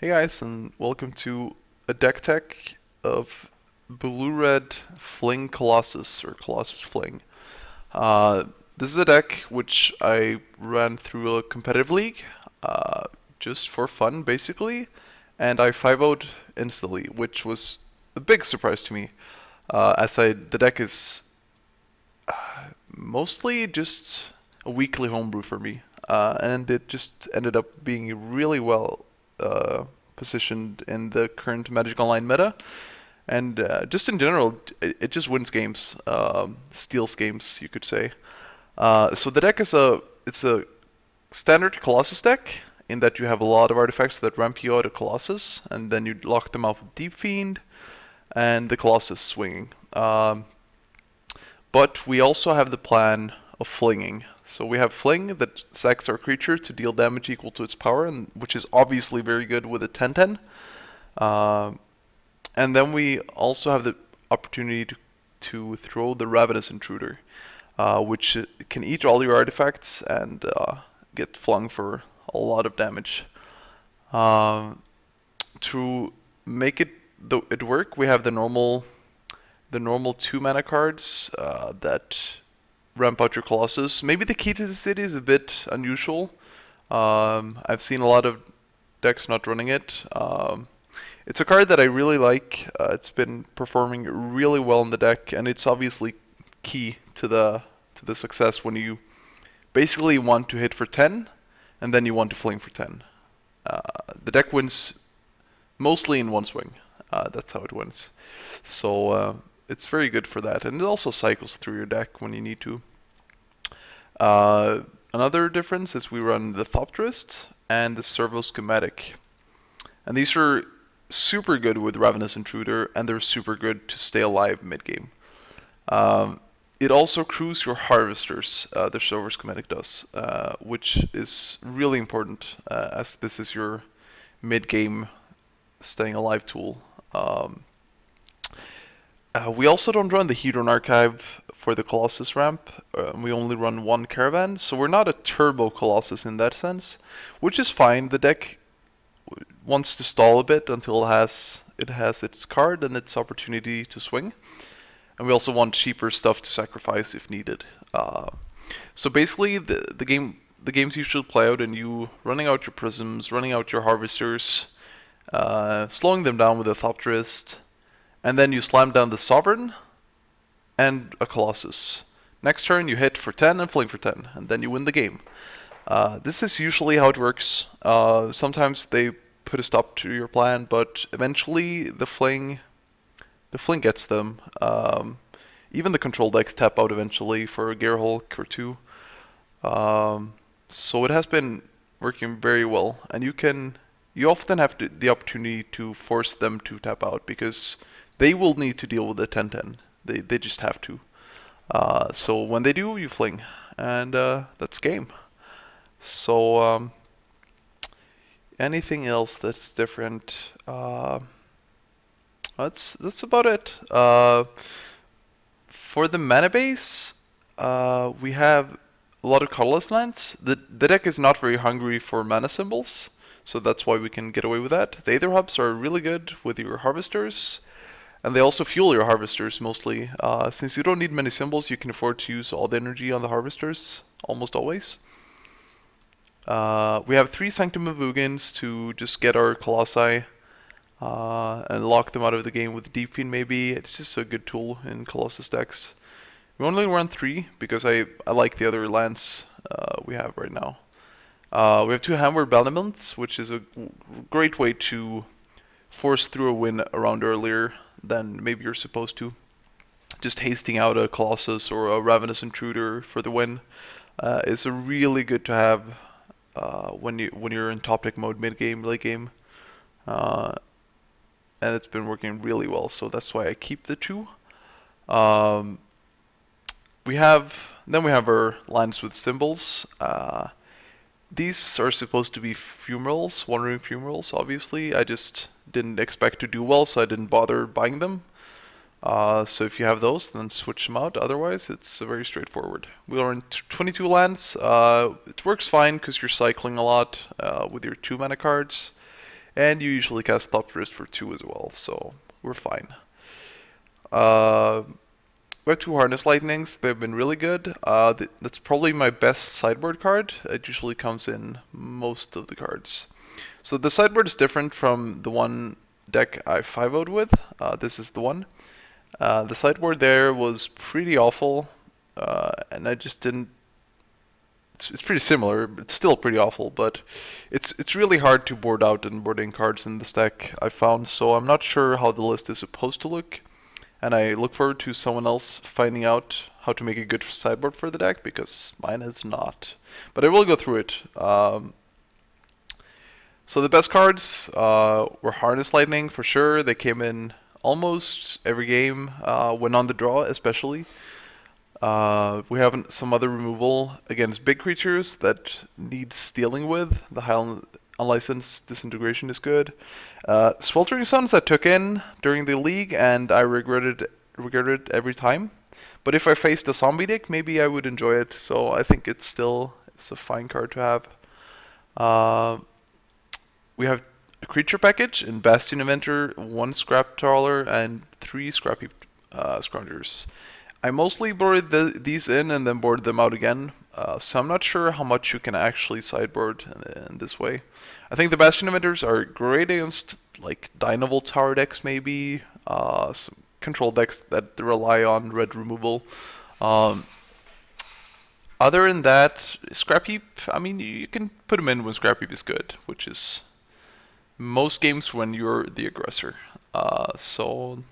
Hey guys, and welcome to a deck tech of Blue-Red Fling Colossus, or Colossus Fling. Uh, this is a deck which I ran through a competitive league, uh, just for fun basically, and I 5-0'd instantly, which was a big surprise to me, the deck is mostly just a weekly homebrew for me, and it just ended up being really well uh, positioned in the current Magic Online meta, and just in general, it just wins games, steals games, you could say. So the deck is it's a standard Colossus deck in that you have a lot of artifacts that ramp you out of Colossus, and then you lock them out with Deep Fiend and the Colossus swinging. But we also have the plan of flinging. So we have fling that sacks our creature to deal damage equal to its power, and which is obviously very good with a 10/10. Uh, and then we also have the opportunity to throw the Ravenous Intruder, which can eat all your artifacts and get flung for a lot of damage. Uh, to make it work, we have the normal 2 mana cards that ramp out your Colossus. Maybe the Key to the City is a bit unusual. I've seen a lot of decks not running it. It's a card that I really like. It's been performing really well in the deck, and it's obviously key to the success when you basically want to hit for 10, and then you want to fling for 10. The deck wins mostly in one swing. That's how it wins. So it's very good for that, and it also cycles through your deck when you need to. Uh, Another difference is we run the Thopterist and the Servo Schematic, and these are super good with Ravenous Intruder, and they're super good to stay alive mid-game. It also accrues your Harvesters, the Servo Schematic does, which is really important, as this is your mid-game staying alive tool. We also don't run the Hedron Archive for the Colossus ramp. We only run one Caravan, so we're not a turbo Colossus in that sense, which is fine. The deck wants to stall a bit until it has its card and its opportunity to swing. And we also want cheaper stuff to sacrifice if needed. So basically, the games usually play out in you running out your prisms, running out your harvesters, slowing them down with a Thopterist, and then you slam down the Sovereign and a Colossus. Next turn you hit for 10 and fling for 10, and then you win the game. This is usually how it works. Sometimes they put a stop to your plan, but eventually the fling gets them. Even the control decks tap out eventually for a Gearhulk or two. So it has been working very well, and you often have the opportunity to force them to tap out because they will need to deal with the 10/10. They just have to. So when they do, you fling, and that's game. So anything else that's different? That's about it. For the mana base, we have a lot of colorless lands. The deck is not very hungry for mana symbols, so that's why we can get away with that. The Aether Hubs are really good with your harvesters, and they also fuel your harvesters mostly. Since you don't need many symbols, you can afford to use all the energy on the harvesters, almost always. We have 3 Sanctum of Ugins to just get our Colossi and lock them out of the game with Deep Fiend maybe. It's just a good tool in Colossus decks. We only run 3 because I like the other lands we have right now. We have 2 Hammer Bannerments, which is a great way to force through a win around earlier than maybe you're supposed to. Just hasting out a Colossus or a Ravenous Intruder for the win is a really good to have when you're in top deck mode mid game, late game, and it's been working really well. So that's why I keep the 2. Um, we have our lines with symbols. These are supposed to be fumerals, wandering fumerals. Obviously, I just didn't expect to do well, so I didn't bother buying them. So if you have those, then switch them out. Otherwise, it's very straightforward. We are in 22 lands. It works fine because you're cycling a lot with your 2 mana cards. And you usually cast Thought for 2 as well, so we're fine. Uh, we have 2 Harness Lightnings. They've been really good. That's probably my best sideboard card. It usually comes in most of the cards. So the sideboard is different from the one deck I 5-0'd with. This is the one. The sideboard there was pretty awful, and I just didn't. It's pretty similar. It's still pretty awful, but it's really hard to board out and board in cards in this deck, I found. So I'm not sure how the list is supposed to look, and I look forward to someone else finding out how to make a good sideboard for the deck, because mine is not. But I will go through it. So the best cards were Harness Lightning for sure. They came in almost every game, when on the draw especially. We have some other removal against big creatures that needs dealing with. The high unlicensed disintegration is good. Sweltering Suns I took in during the league and I regretted it every time. But if I faced a zombie deck, maybe I would enjoy it. So I think it's a fine card to have. We have a creature package in Bastion Inventor, 1 Scrap Trawler, and 3 Scrappy Scroungers. I mostly board these in and then board them out again, so I'm not sure how much you can actually sideboard in this way. I think the Bastion Inventors are great against like Dynavolt Tower decks maybe, some control decks that rely on red removal. Um, Other than that, Scrap Heap, I mean, you can put them in when Scrap Heap is good, which is most games when you're the aggressor. So,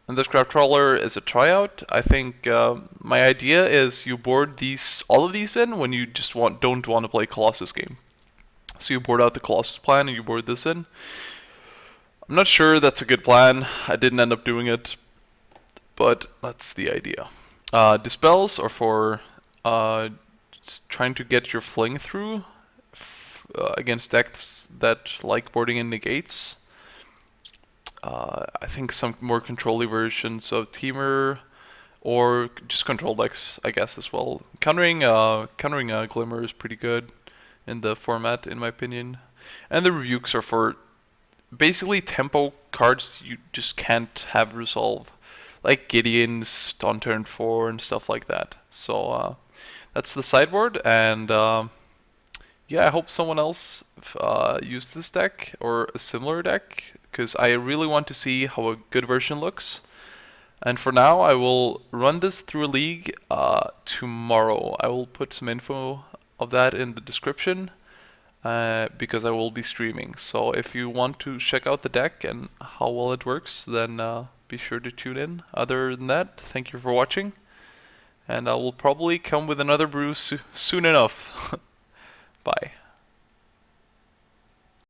and the Scrap Trawler is a tryout. I think my idea is you board all of these in when you just don't want to play Colossus game. So you board out the Colossus plan and you board this in. I'm not sure that's a good plan. I didn't end up doing it, but that's the idea. Dispels are for trying to get your fling through against decks that like boarding in negates. I think some more controlly versions of Teamer or just control decks, I guess, as well. Countering Glimmer is pretty good in the format, in my opinion. And the rebukes are for basically tempo cards you just can't have resolve, like Gideon's on turn 4 and stuff like that. So that's the sideboard, and yeah, I hope someone else used this deck or a similar deck, because I really want to see how a good version looks. And for now, I will run this through a league tomorrow. I will put some info of that in the description because I will be streaming. So if you want to check out the deck and how well it works, then be sure to tune in. Other than that, thank you for watching, and I will probably come with another brew soon enough. Bye.